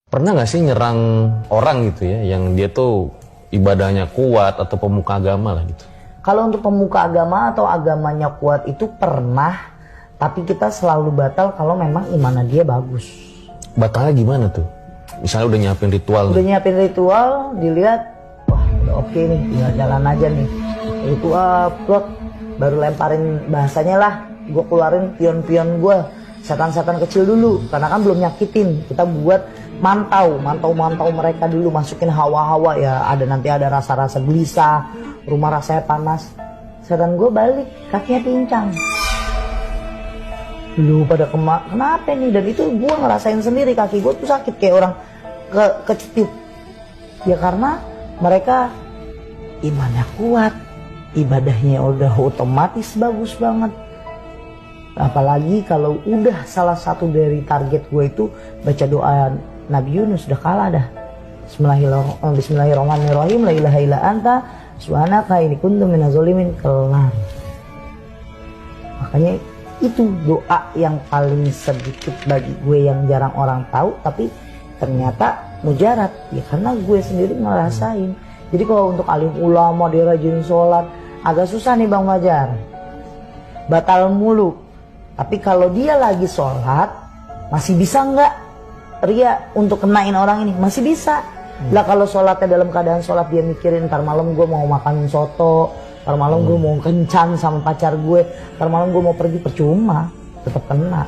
Pernah nggak sih nyerang orang gitu ya, yang dia tuh ibadahnya kuat atau pemuka agama lah gitu? Kalau untuk pemuka agama atau agamanya kuat itu pernah, tapi kita selalu batal kalau memang imannya dia bagus. Batalnya gimana tuh? Misalnya udah nyiapin ritual. Udah nyiapin ritual, dilihat, wah udah oke nih, tinggal jalan aja nih. Ritual, plot, baru lemparin bahasanya lah, gue keluarin pion-pion gue, setan-setan kecil dulu, karena kan belum nyakitin. Kita buat mantau mereka dulu, masukin hawa-hawa ya, nanti ada rasa-rasa gelisah, rumah rasanya panas. Setan gue balik, kakinya pincang. Lu pada kenapa nih? Dan itu gue ngerasain sendiri, kaki gue tuh sakit kayak orang kecetit. Ya karena mereka imannya kuat, ibadahnya udah otomatis bagus banget. Apalagi kalau udah salah satu dari target gue itu baca doa Nabi Yunus, udah kalah dah. Bismillahirrahmanirrahim, la ilaha illa anta subhanaka inni kuntu minaz zalimin, kelar. Makanya itu doa yang paling sedikit bagi gue, yang jarang orang tahu, tapi ternyata mujarab ya, karena gue sendiri ngerasain. Jadi kalau untuk alim ulama dia rajin sholat, agak susah nih Bang Fajar, batal mulu. Tapi kalau dia lagi sholat, masih bisa nggak ria untuk kenain orang ini? Masih bisa. Lah kalau sholatnya dalam keadaan sholat dia mikirin ntar malam gue mau makan soto, ntar malam gue mau kencan sama pacar gue, ntar malam gue mau pergi, percuma, tetap kena.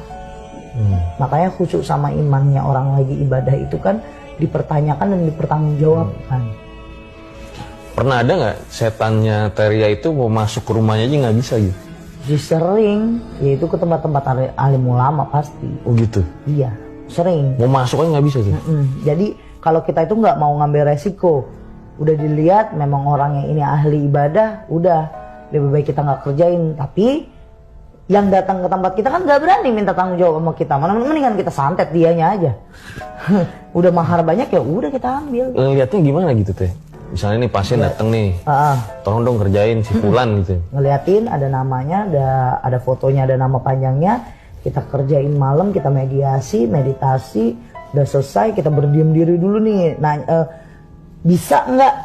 Makanya khusyuk sama imannya orang lagi ibadah itu kan dipertanyakan dan dipertanggungjawabkan. Pernah ada nggak setannya Teria itu mau masuk ke rumahnya aja nggak bisa gitu? Sering, yaitu ke tempat-tempat alim ulama pasti. Oh gitu? Iya, sering. Mau masuk aja nggak bisa tuh? Jadi kalau kita itu nggak mau ngambil resiko, udah dilihat memang orang yang ini ahli ibadah, udah lebih baik kita nggak kerjain. Tapi yang datang ke tempat kita kan nggak berani minta tanggung jawab sama kita, mana mendingan kita santet dianya aja. Udah mahar banyak ya udah kita ambil. Ngeliatnya gimana gitu teh? Misalnya nih pasien dateng nih, tolong dong kerjain si Fulan gitu. Ngeliatin ada namanya, ada fotonya, ada nama panjangnya, kita kerjain malam, kita mediasi, meditasi, udah selesai kita berdiam diri dulu nih. Nah, bisa nggak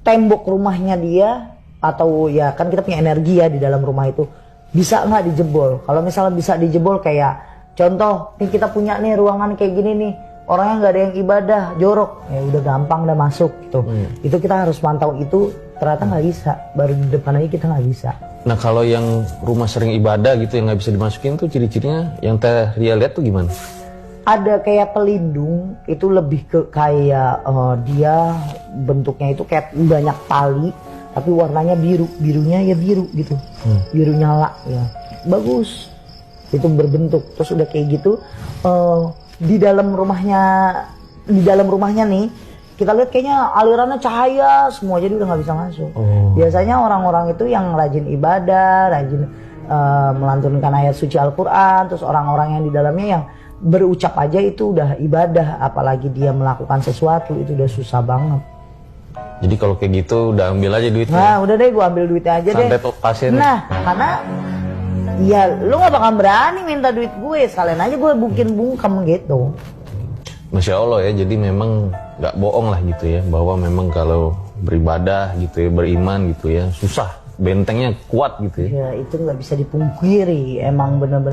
tembok rumahnya dia, atau ya kan kita punya energi ya di dalam rumah itu, bisa nggak dijebol? Kalau misalnya bisa dijebol, kayak contoh nih, kita punya nih ruangan kayak gini nih, orangnya nggak ada yang ibadah, jorok, ya udah gampang udah masuk gitu. Itu kita harus mantau itu, ternyata nggak bisa, baru di depan aja kita nggak bisa. Nah kalau yang rumah sering ibadah gitu yang nggak bisa dimasukin tuh ciri-cirinya yang Teh Ria lihat tuh gimana? Ada kayak pelindung, itu lebih ke kayak dia bentuknya itu kayak banyak tali, tapi warnanya biru, birunya ya biru gitu, biru nyala ya, bagus. Itu berbentuk, terus udah kayak gitu. Di dalam rumahnya nih kita lihat kayaknya alirannya cahaya semua, jadi udah nggak bisa masuk. Biasanya orang-orang itu yang rajin ibadah, rajin melantunkan ayat suci Al-Quran, terus orang-orang yang di dalamnya yang berucap aja itu udah ibadah, apalagi dia melakukan sesuatu itu udah susah banget. Jadi kalau kayak gitu udah ambil aja duitnya. Nah udah deh, gua ambil duitnya aja deh. Santet pasien. Nah karena ya lu gak bakal berani minta duit gue, sekalian aja gue bikin bungkem gitu. Masya Allah ya, jadi memang gak bohong lah gitu ya, bahwa memang kalau beribadah gitu ya, beriman gitu ya, susah, bentengnya kuat gitu ya. Ya itu gak bisa dipungkiri, emang bener-bener.